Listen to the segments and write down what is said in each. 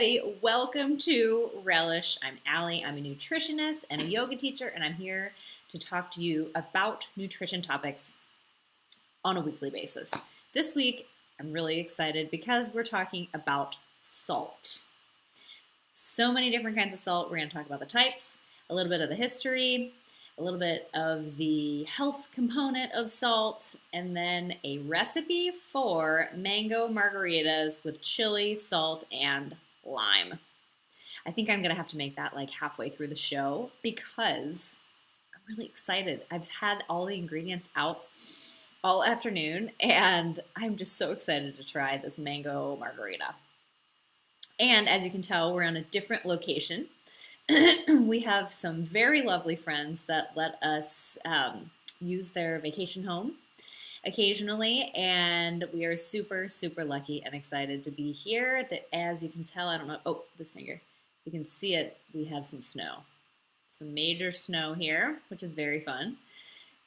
everybody. Welcome to Relish. I'm Alli. I'm a nutritionist and a yoga teacher, and I'm here to talk to you about nutrition topics on a weekly basis. This week, I'm really excited because we're talking about salt. So many different kinds of salt. We're going to talk about the types, a little bit of the history, a little bit of the health component of salt, and then a recipe for mango margaritas with chili, salt, and lime. I think I'm going to have to make that like halfway through the show because I'm really excited. I've had all the ingredients out all afternoon, and I'm just so excited to try this mango margarita. And as you can tell, we're on a different location. We have some very lovely friends that let us use their vacation home occasionally, and we are super, super lucky and excited to be here. That, as you can tell, I don't know, oh, this finger, you can see it, we have some snow. Some major snow here, which is very fun.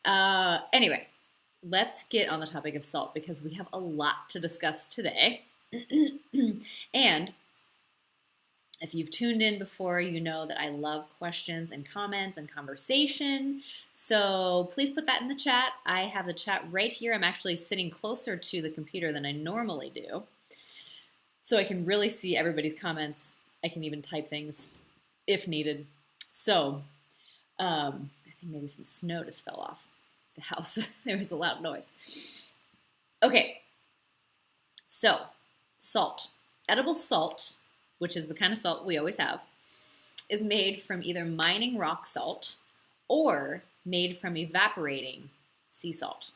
Anyway, let's get on the topic of salt because we have a lot to discuss today. And if you've tuned in before, you know that I love questions and comments and conversation. So please put that in the chat. I have the chat right here. I'm actually sitting closer to the computer than I normally do, so I can really see everybody's comments. I can even type things if needed. So I think maybe some snow just fell off the house. There was a loud noise. Okay, so salt. Edible salt, which is the kind of salt we always have, is made from either mining rock salt or made from evaporating sea salt.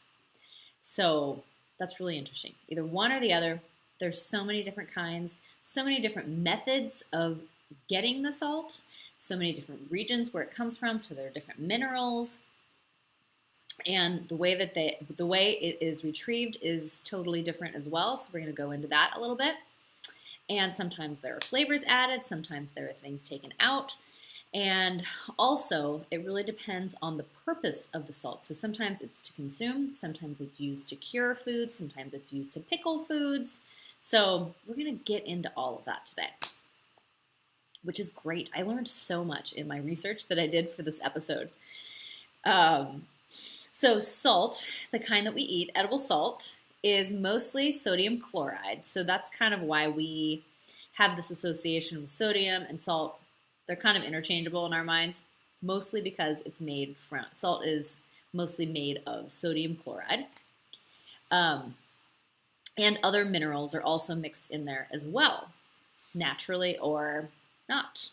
So that's really interesting. Either one or the other. There's so many different kinds, so many different methods of getting the salt, so many different regions where it comes from, so there are different minerals. And the way it is retrieved is totally different as well. So we're going to go into that a little bit. And sometimes there are flavors added, sometimes there are things taken out. And also, it really depends on the purpose of the salt. So sometimes it's to consume, sometimes it's used to cure foods, sometimes it's used to pickle foods. So we're going to get into all of that today, which is great. I learned so much in my research that I did for this episode. So salt, the kind that we eat, edible salt, is mostly sodium chloride. So that's kind of why we have this association with sodium and salt. They're kind of interchangeable in our minds, mostly because salt is mostly made of sodium chloride. And other minerals are also mixed in there as well, naturally or not.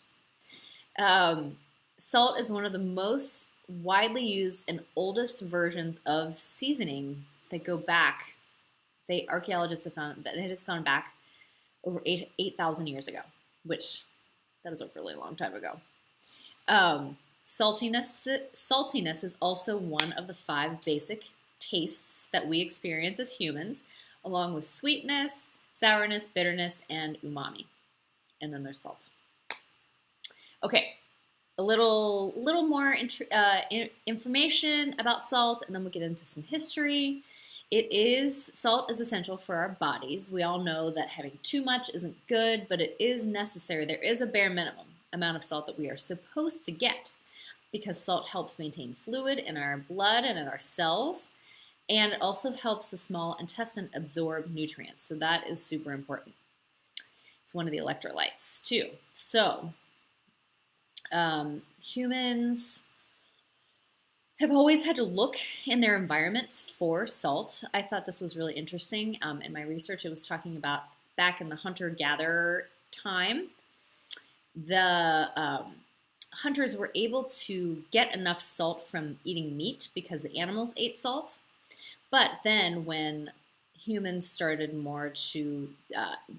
Salt is one of the most widely used and oldest versions of seasoning that go back. Archaeologists have found that it has gone back over 8,000 years ago, which that is a really long time ago. Saltiness is also one of the 5 basic tastes that we experience as humans, along with sweetness, sourness, bitterness, and umami. And then there's salt. Okay, a little more information about salt, and then we'll get into some history. Salt is essential for our bodies. We all know that having too much isn't good, but it is necessary. There is a bare minimum amount of salt that we are supposed to get because salt helps maintain fluid in our blood and in our cells, and it also helps the small intestine absorb nutrients. So that is super important. It's one of the electrolytes too. So humans have always had to look in their environments for salt. I thought this was really interesting. In my research, it was talking about back in the hunter-gatherer time, the hunters were able to get enough salt from eating meat because the animals ate salt. But then when humans started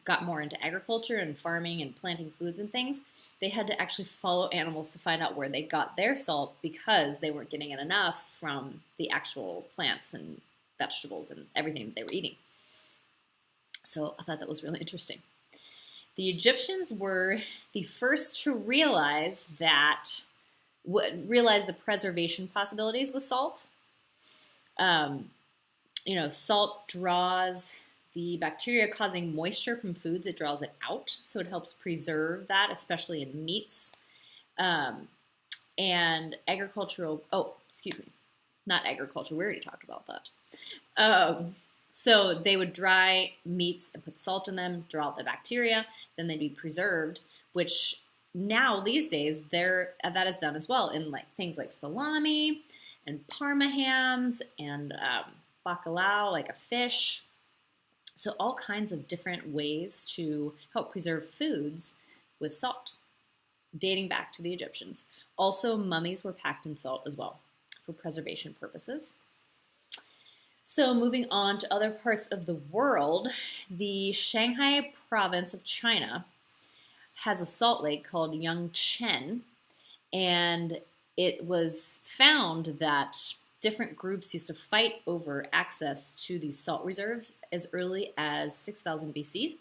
got more into agriculture and farming and planting foods and things, they had to actually follow animals to find out where they got their salt because they weren't getting it enough from the actual plants and vegetables and everything that they were eating. So I thought that was really interesting. The Egyptians were the first to realize the preservation possibilities with salt. Salt draws the bacteria causing moisture from foods, it draws it out, so it helps preserve that, especially in meats. And agricultural, oh, excuse me, not agriculture, we already talked about that. So they would dry meats and put salt in them, draw out the bacteria, then they'd be preserved, which now these days that is done as well in like things like salami and parma hams and bacalao, like a fish. So all kinds of different ways to help preserve foods with salt, dating back to the Egyptians. Also, mummies were packed in salt as well for preservation purposes. So moving on to other parts of the world, the Shanghai province of China has a salt lake called Yangchen, and it was found that different groups used to fight over access to these salt reserves as early as 6000 BC,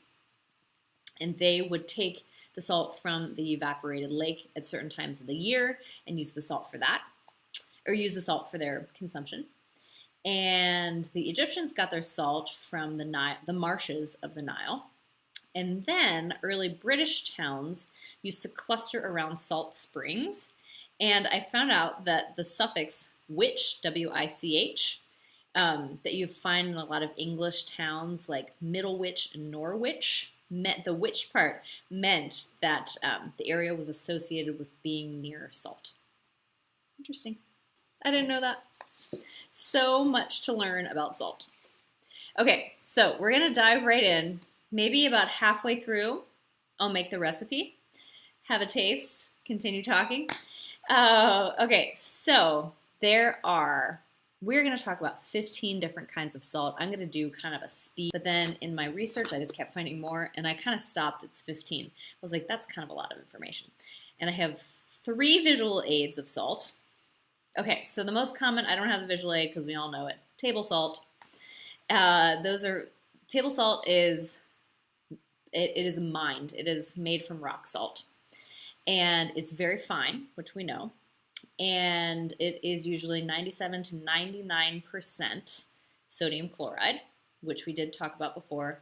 and they would take the salt from the evaporated lake at certain times of the year and use the salt for that, or use the salt for their consumption. And the Egyptians got their salt from the marshes of the Nile. And then early British towns used to cluster around salt springs. And I found out that the suffix wich, W-I-C-H, that you find in a lot of English towns like Middlewich and Norwich, the wich part meant that the area was associated with being near salt. Interesting. I didn't know that. So much to learn about salt. Okay, so we're going to dive right in. Maybe about halfway through, I'll make the recipe, have a taste, continue talking. Okay, so we're going to talk about 15 different kinds of salt. I'm going to do kind of a speed, but then in my research, I just kept finding more, and I kind of stopped at 15. I was like, that's kind of a lot of information. And I have 3 visual aids of salt. Okay, so the most common, I don't have the visual aid because we all know it, table salt. Table salt is, it is mined. It is made from rock salt. And it's very fine, which we know. And it is usually 97 to 99% sodium chloride, which we did talk about before.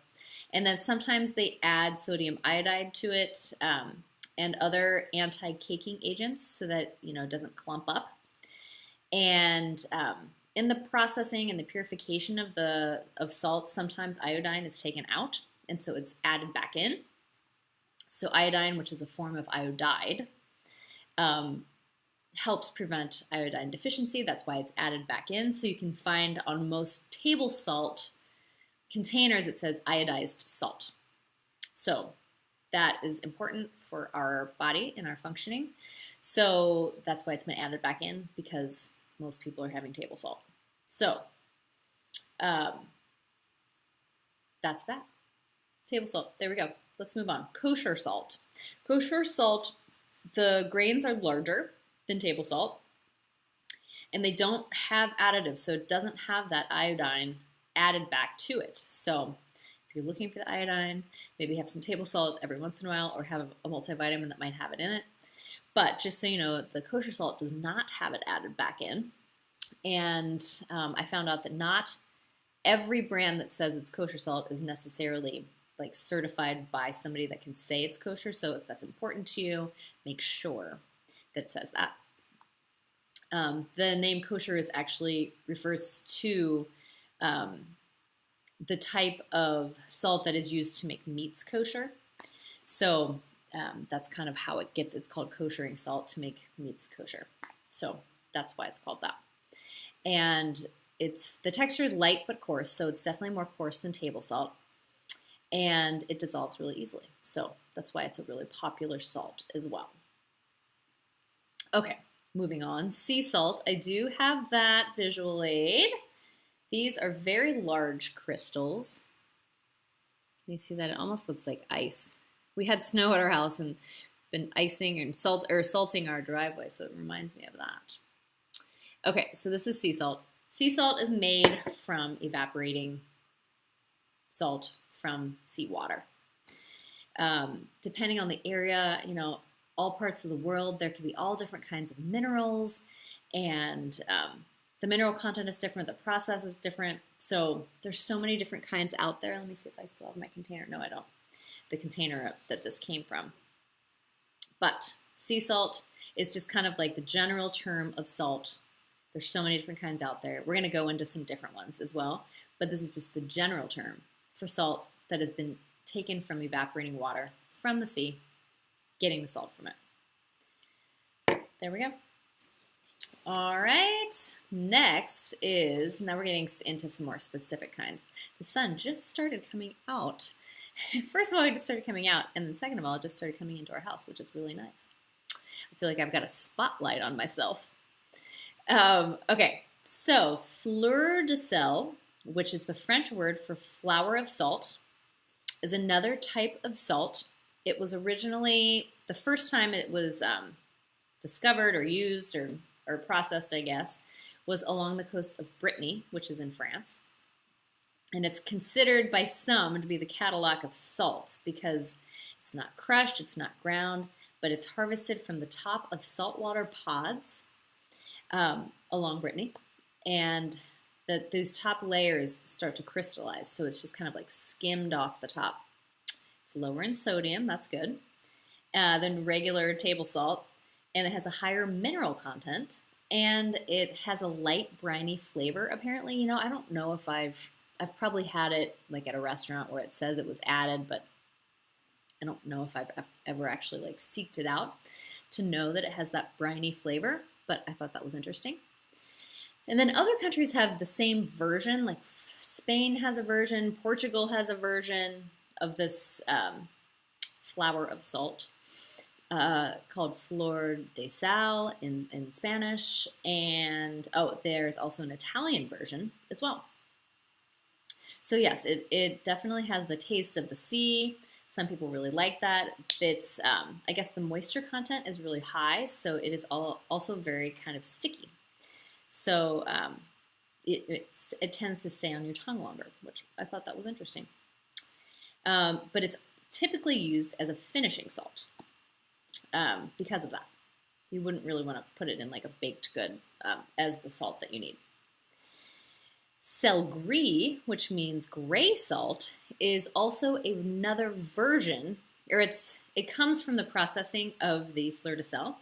And then sometimes they add sodium iodide to it and other anti-caking agents so that it doesn't clump up. And in the processing and the purification of salt, sometimes iodine is taken out, and so it's added back in. So iodine, which is a form of iodide, helps prevent iodine deficiency. That's why it's added back in. So you can find on most table salt containers, it says iodized salt. So that is important for our body and our functioning. So that's why it's been added back in, because most people are having table salt. So that's that. Table salt. There we go. Let's move on. Kosher salt. Kosher salt, the grains are larger than table salt, and they don't have additives, so it doesn't have that iodine added back to it. So if you're looking for the iodine, maybe have some table salt every once in a while, or have a multivitamin that might have it in it. But just so you know, the kosher salt does not have it added back in. And I found out that not every brand that says it's kosher salt is necessarily like certified by somebody that can say it's kosher. So if that's important to you, make sure that it says that. The name kosher is actually refers to the type of salt that is used to make meats kosher. So that's kind of how it gets. It's called koshering salt, to make meats kosher. So that's why it's called that. And the texture is light but coarse, so it's definitely more coarse than table salt. And it dissolves really easily. So that's why it's a really popular salt as well. Okay, moving on. Sea salt. I do have that visual aid. These are very large crystals. Can you see that? It almost looks like ice. We had snow at our house and been icing and salting our driveway, so it reminds me of that. Okay, so this is sea salt. Sea salt is made from evaporating salt from seawater. Depending on the area, all parts of the world, there can be all different kinds of minerals, and The mineral content is different. The process is different. So there's so many different kinds out there. Let me see if I still have my container. No, I don't. The container that this came from. But sea salt is just kind of like the general term of salt. There's so many different kinds out there. We're going to go into some different ones as well. But this is just the general term for salt that has been taken from evaporating water from the sea, getting the salt from it. There we go. All right, next is, now we're getting into some more specific kinds. The sun just started coming out. First of all, it just started coming out, and then second of all, it just started coming into our house, which is really nice. I feel like I've got a spotlight on myself. Okay, so Fleur de Sel, which is the French word for flower of salt, is another type of salt. It was originally, the first time it was discovered or used or processed, I guess, was along the coast of Brittany, which is in France. And it's considered by some to be the Cadillac of salts because it's not crushed, it's not ground, but it's harvested from the top of saltwater pods along Brittany. And those top layers start to crystallize, so it's just kind of like skimmed off the top. It's lower in sodium, that's good, than regular table salt. And it has a higher mineral content, and it has a light briny flavor, apparently. You know, I don't know if I've probably had it like at a restaurant where it says it was added, but I don't know if I've ever actually like seeked it out to know that it has that briny flavor, but I thought that was interesting. And then other countries have the same version, like Spain has a version, Portugal has a version of this flower of salt. Called Fleur de Sel in Spanish, and there's also an Italian version as well. So yes, it definitely has the taste of the sea. Some people really like that. It's I guess the moisture content is really high, so it is also very kind of sticky. So it tends to stay on your tongue longer, which I thought that was interesting. But it's typically used as a finishing salt. Because of that. You wouldn't really want to put it in like a baked good as the salt that you need. Sel gris, which means gray salt, is also another version, or it comes from the processing of the Fleur de Sel.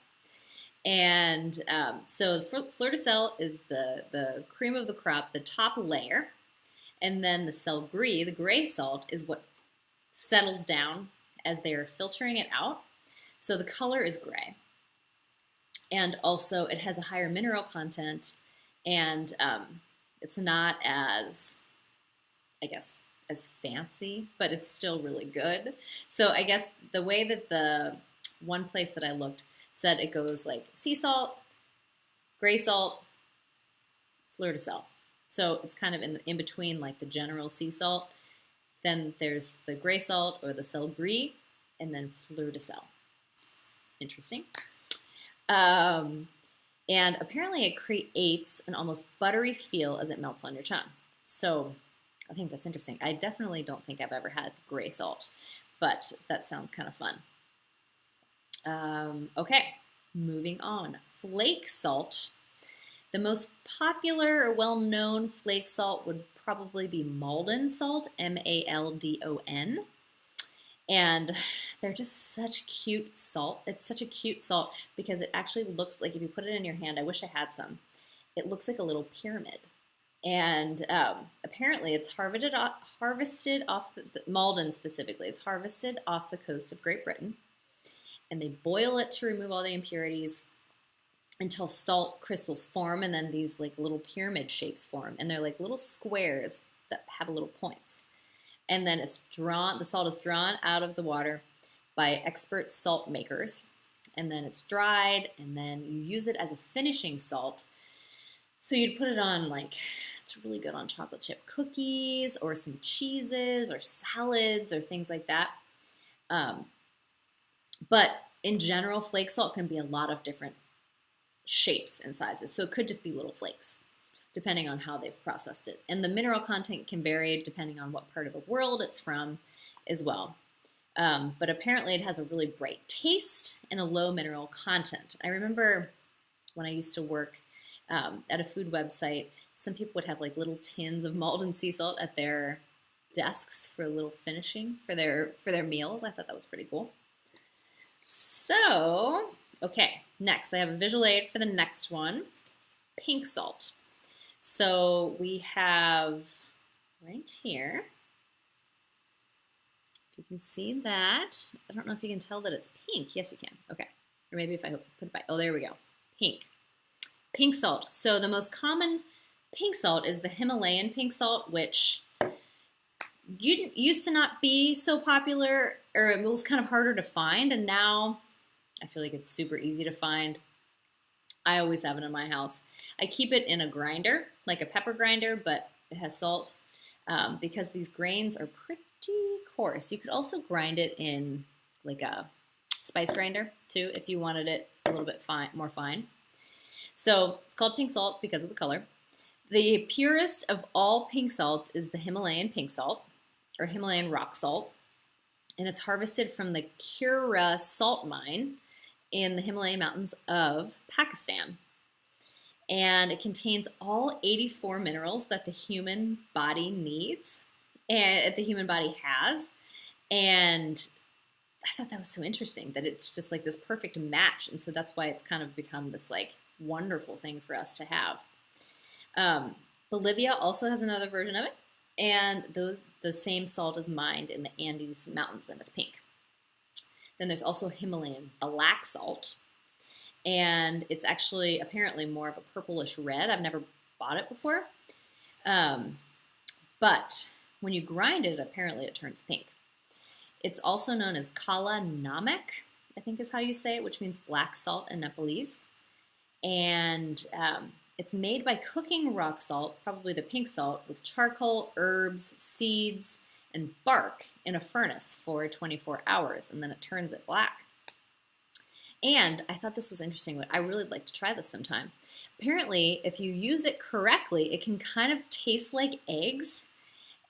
And so Fleur de Sel is the cream of the crop, the top layer, and then the sel gris, the gray salt, is what settles down as they are filtering it out. So the color is gray, and also it has a higher mineral content, and it's not as, I guess, as fancy, but it's still really good. So I guess the way that the one place that I looked said it goes like sea salt, gray salt, Fleur de Sel. So it's kind of in between like the general sea salt. Then there's the gray salt or the sel gris, and then Fleur de Sel. Interesting. And apparently it creates an almost buttery feel as it melts on your tongue. So I think that's interesting. I definitely don't think I've ever had gray salt, but that sounds kind of fun. Okay, moving on. Flake salt. The most popular or well-known flake salt would probably be Maldon salt, M-A-L-D-O-N. And they're just such cute salt. It's such a cute salt because it actually looks like, if you put it in your hand, I wish I had some, it looks like a little pyramid. And apparently it's harvested off, Maldon specifically, is harvested off the coast of Great Britain. And they boil it to remove all the impurities until salt crystals form, and then these like little pyramid shapes form. And they're like little squares that have little points. And then the salt is drawn out of the water by expert salt makers. And then it's dried, and then you use it as a finishing salt. So you'd put it on, like, it's really good on chocolate chip cookies or some cheeses or salads or things like that. But in general, flake salt can be a lot of different shapes and sizes. So it could just be little flakes, depending on how they've processed it. And the mineral content can vary depending on what part of the world it's from as well. But apparently it has a really bright taste and a low mineral content. I remember when I used to work at a food website, some people would have like little tins of Maldon sea salt at their desks for a little finishing for their meals. I thought that was pretty cool. So, okay, next I have a visual aid for the next one, pink salt. So we have right here, if you can see that, I don't know if you can tell that it's pink. Yes, you can. Okay, or maybe if I put it by, oh, there we go, pink. Pink salt. So the most common pink salt is the Himalayan pink salt, which used to not be so popular, or it was kind of harder to find, and now I feel like it's super easy to find. I always have it in my house. I keep it in a grinder, like a pepper grinder, but it has salt because these grains are pretty coarse. You could also grind it in like a spice grinder too if you wanted it a little bit more fine. So it's called pink salt because of the color. The purest of all pink salts is the Himalayan pink salt, or Himalayan rock salt, and it's harvested from the Kura salt mine in the Himalayan mountains of Pakistan. And it contains all 84 minerals that the human body needs and the human body has. And I thought that was so interesting that it's just like this perfect match. And so that's why it's kind of become this like wonderful thing for us to have. Bolivia also has another version of it. And the same salt is mined in the Andes Mountains, and it's pink. Then there's also Himalayan black salt, and it's actually apparently more of a purplish red. I've never bought it before, but when you grind it, apparently it turns pink. It's also known as Kala Namek, I think is how you say it, which means black salt in Nepalese, and it's made by cooking rock salt, probably the pink salt, with charcoal, herbs, seeds, and bark in a furnace for 24 hours, and then it turns it black. And I thought this was interesting. I really like to try this sometime. Apparently, if you use it correctly, it can kind of taste like eggs.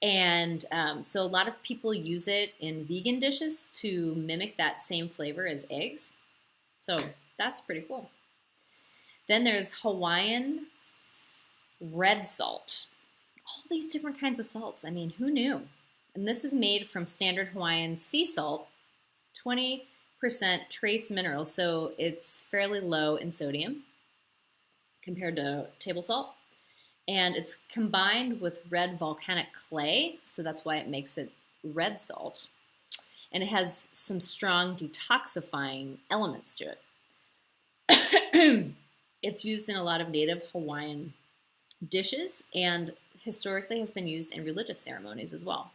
And so a lot of people use it in vegan dishes to mimic that same flavor as eggs. So that's pretty cool. Then there's Hawaiian red salt. All these different kinds of salts. I mean, who knew? And this is made from standard Hawaiian sea salt, 20% trace minerals, so it's fairly low in sodium compared to table salt. And it's combined with red volcanic clay, so that's why it makes it red salt. And it has some strong detoxifying elements to it. It's used in a lot of native Hawaiian dishes and historically has been used in religious ceremonies as well.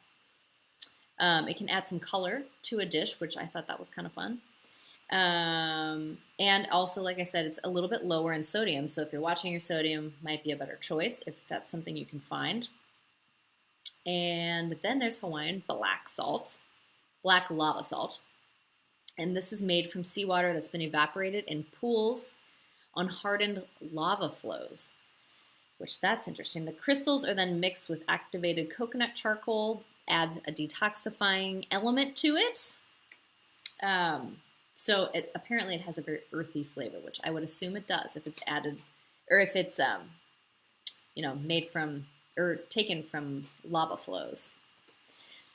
It can add some color to a dish, which I thought that was kind of fun. And also, like I said, it's a little bit lower in sodium, so if you're watching your sodium, might be a better choice if that's something you can find. And then there's Hawaiian black salt, black lava salt. And this is made from seawater that's been evaporated in pools on hardened lava flows, which that's interesting. The crystals are then mixed with activated coconut charcoal, adds a detoxifying element to it. So apparently it has a very earthy flavor, which I would assume it does if it's added, or if it's made from or taken from lava flows.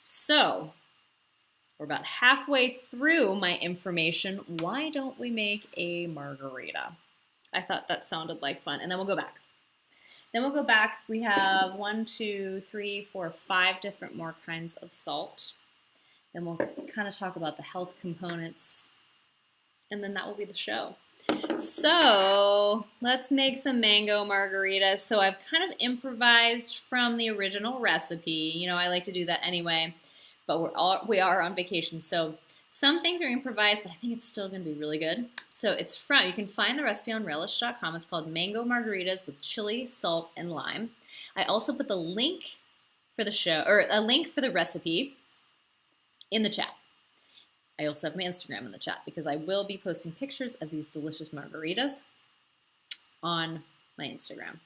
So we're about halfway through my information. Why don't we make a margarita? I thought that sounded like fun. And then we'll go back. We have 1, 2, 3, 4, 5 different more kinds of salt. Then we'll kind of talk about the health components. And then that will be the show. So let's make some mango margaritas. So I've kind of improvised from the original recipe. You know, I like to do that anyway. But we are on vacation. So some things are improvised, but I think it's still going to be really good. So you can find the recipe on relish.com. It's called Mango Margaritas with Chili, Salt, and Lime. I also put the link for the show, or a link for the recipe in the chat. I also have my Instagram in the chat because I will be posting pictures of these delicious margaritas on my Instagram.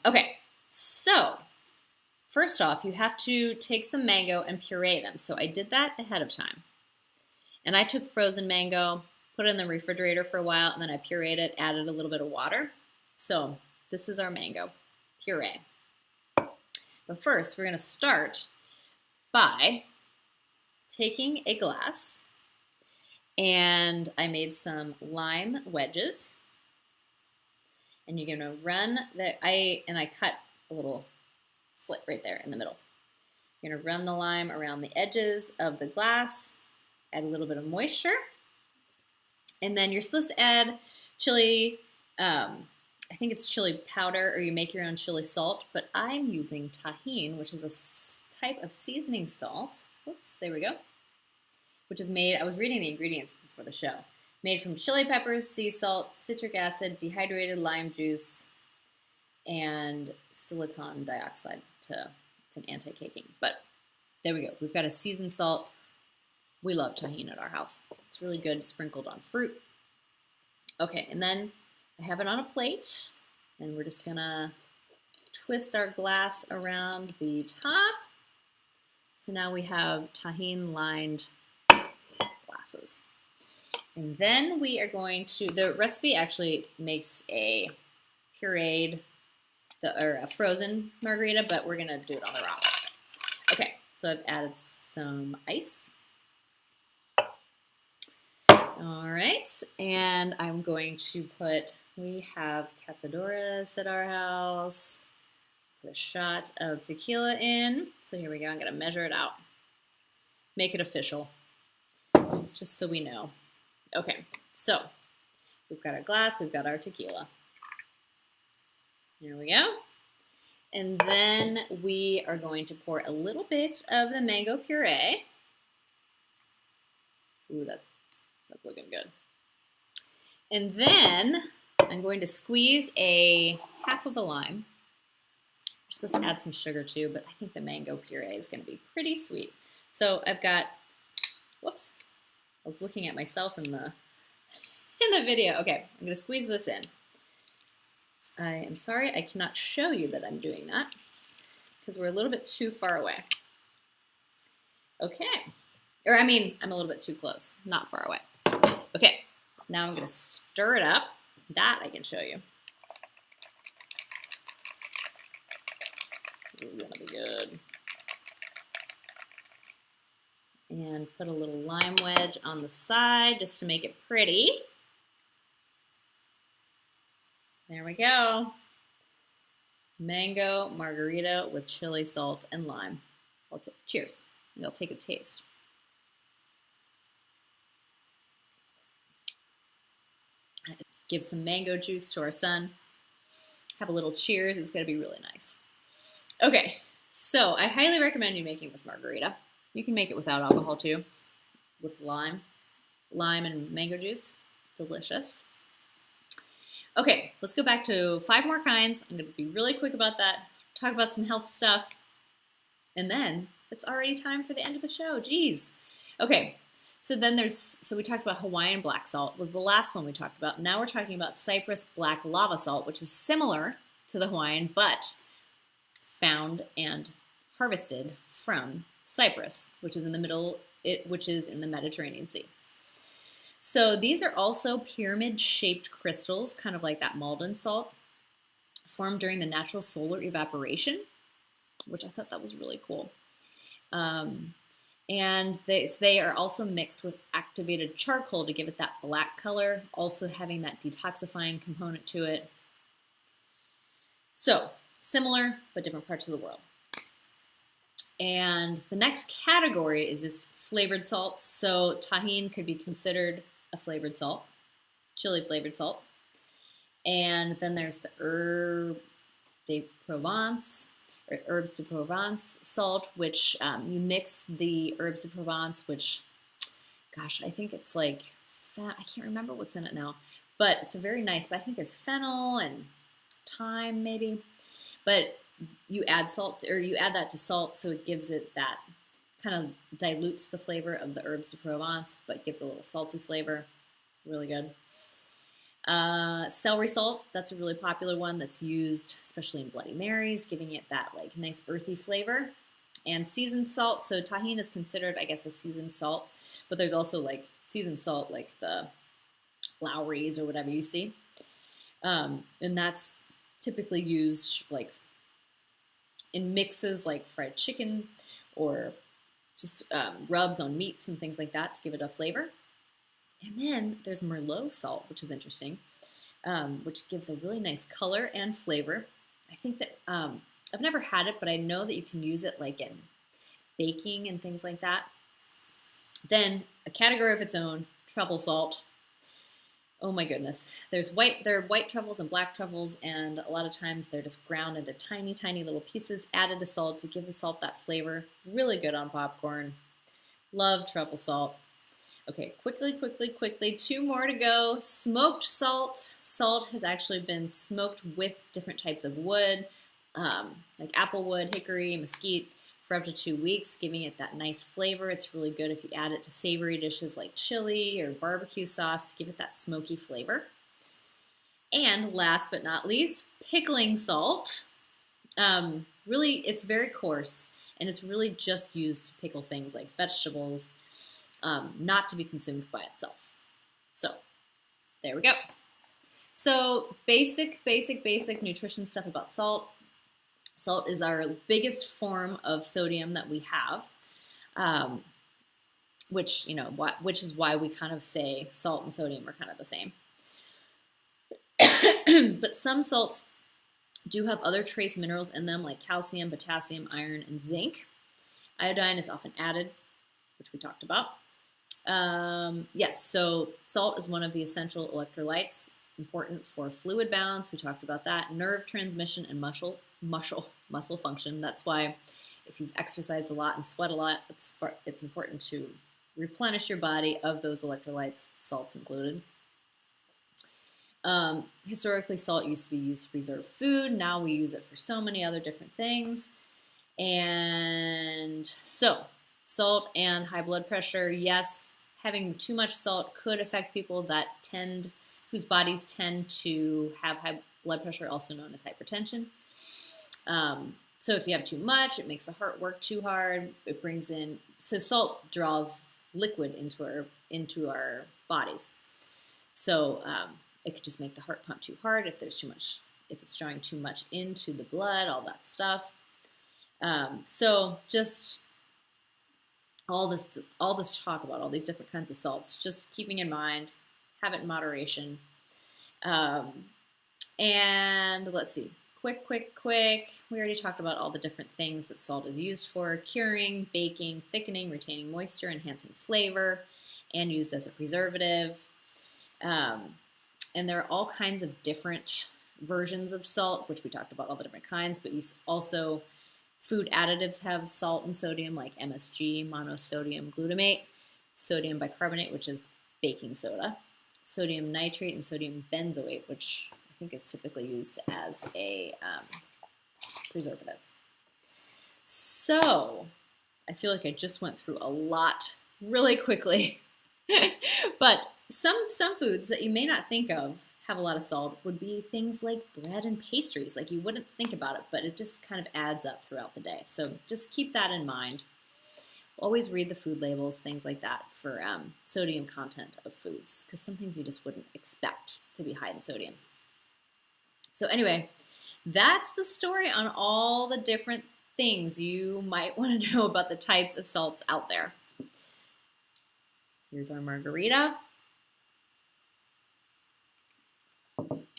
Okay, so first off, you have to take some mango and puree them. So I did that ahead of time. And I took frozen mango, put it in the refrigerator for a while, and then I pureed it, added a little bit of water. So this is our mango puree. But first, we're going to start by taking a glass, and I made some lime wedges. And you're going to run I cut a little slit right there in the middle. You're going to run the lime around the edges of the glass, add a little bit of moisture, and then you're supposed to add chili, I think it's chili powder, or you make your own chili salt, but I'm using tahine, which is a type of seasoning salt. Whoops, there we go. Which is made, I was reading the ingredients before the show, made from chili peppers, sea salt, citric acid, dehydrated lime juice, and silicon dioxide. It's an anti-caking. But there we go. We've got a seasoned salt. We love tahine at our house. It's really good sprinkled on fruit. Okay, and then I have it on a plate, and we're just gonna twist our glass around the top. So now we have tahine-lined glasses. And then we are going to, the recipe actually makes a pureed, or a frozen margarita, but we're gonna do it on the rocks. Okay, so I've added some ice. All right, and I'm going to put, we have Casadores at our house. Put a shot of tequila in. So here we go, I'm gonna measure it out. Make it official, just so we know. Okay, so we've got our glass, we've got our tequila. Here we go. And then we are going to pour a little bit of the mango puree. Ooh, that's looking good. And then I'm going to squeeze a half of a lime. We're supposed to add some sugar too, but I think the mango puree is going to be pretty sweet. So I've got, whoops, I was looking at myself in the video. Okay, I'm going to squeeze this in. I am sorry I cannot show you that I'm doing that because we're a little bit too far away. Okay. Or I mean, I'm a little bit too close, not far away. Okay, now I'm going to stir it up. That I can show you. This is going to be good. And put a little lime wedge on the side just to make it pretty. There we go. Mango margarita with chili, salt, and lime. Cheers. And I'll take a taste. Give some mango juice to our son. Have a little cheers. It's going to be really nice. Okay, so I highly recommend you making this margarita. You can make it without alcohol too, with lime and mango juice. Delicious. Okay, let's go back to 5 more kinds. I'm going to be really quick about that, talk about some health stuff, and then it's already time for the end of the show. Jeez. Okay, so then so we talked about Hawaiian black salt, was the last one we talked about. Now we're talking about Cyprus black lava salt, which is similar to the Hawaiian, but found and harvested from Cyprus, which is in the Mediterranean Sea. So these are also pyramid-shaped crystals, kind of like that Malden salt, formed during the natural solar evaporation, which I thought that was really cool. And they are also mixed with activated charcoal to give it that black color, also having that detoxifying component to it. So similar, but different parts of the world. And the next category is just flavored salts. So tahine could be considered a flavored salt, chili flavored salt. And then there's the herbes de Provence salt, which you mix the herbes de Provence, which, gosh, I think it's like, I can't remember what's in it now, but it's a very nice, but I think there's fennel and thyme maybe. But you add salt, or you add that to salt, so it gives it that, kind of dilutes the flavor of the herbes de Provence, but gives a little salty flavor. Really good. Celery salt, that's a really popular one that's used especially in Bloody Marys, giving it that like nice earthy flavor. And seasoned salt, so tahine is considered, I guess, a seasoned salt, but there's also like seasoned salt like the Lowry's or whatever you see. And that's typically used like in mixes like fried chicken or just rubs on meats and things like that to give it a flavor. And then there's Merlot salt, which is interesting, which gives a really nice color and flavor. I think that I've never had it, but I know that you can use it like in baking and things like that. Then a category of its own, truffle salt. Oh my goodness. There are white truffles and black truffles, and a lot of times they're just ground into tiny, tiny little pieces, added to salt to give the salt that flavor. Really good on popcorn. Love truffle salt. Okay, quickly, 2 more to go. Smoked salt. Salt has actually been smoked with different types of wood, like apple wood, hickory, mesquite, for up to 2 weeks, giving it that nice flavor. It's really good if you add it to savory dishes like chili or barbecue sauce, give it that smoky flavor. And last but not least, pickling salt. Really, it's very coarse, and it's really just used to pickle things like vegetables, not to be consumed by itself. So, there we go. So, basic nutrition stuff about salt. Salt is our biggest form of sodium that we have, which is why we kind of say salt and sodium are kind of the same. But some salts do have other trace minerals in them, like calcium, potassium, iron, and zinc. Iodine is often added, which we talked about. Yes, so salt is one of the essential electrolytes, important for fluid balance. We talked about that. Nerve transmission and muscle function. That's why if you've exercised a lot and sweat a lot, it's important to replenish your body of those electrolytes, salts included. Historically, salt used to be used to preserve food. Now we use it for so many other different things. And so, salt and high blood pressure, yes, having too much salt could affect people whose bodies tend to have high blood pressure, also known as hypertension. So if you have too much, it makes the heart work too hard. So salt draws liquid into our bodies. So it could just make the heart pump too hard if it's drawing too much into the blood, all that stuff. So just all this talk about all these different kinds of salts, just keeping in mind, have it in moderation. And let's see, quick. We already talked about all the different things that salt is used for: curing, baking, thickening, retaining moisture, enhancing flavor, and used as a preservative. And there are all kinds of different versions of salt, which we talked about all the different kinds, but also food additives have salt and sodium, like MSG, monosodium glutamate, sodium bicarbonate, which is baking soda, sodium nitrate, and sodium benzoate, which I think is typically used as a preservative. So I feel like I just went through a lot really quickly. But some foods that you may not think of have a lot of salt would be things like bread and pastries. Like, you wouldn't think about it, but it just kind of adds up throughout the day. So just keep that in mind. Always read the food labels, things like that, for sodium content of foods, because some things you just wouldn't expect to be high in sodium. So anyway, that's the story on all the different things you might want to know about the types of salts out there. Here's our margarita.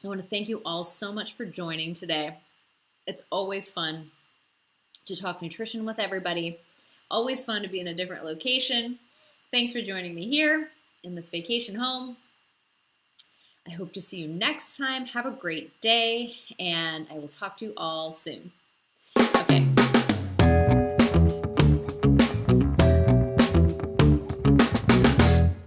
I want to thank you all so much for joining today. It's always fun to talk nutrition with everybody. Always fun to be in a different location. Thanks for joining me here in this vacation home. I hope to see you next time. Have a great day, and I will talk to you all soon.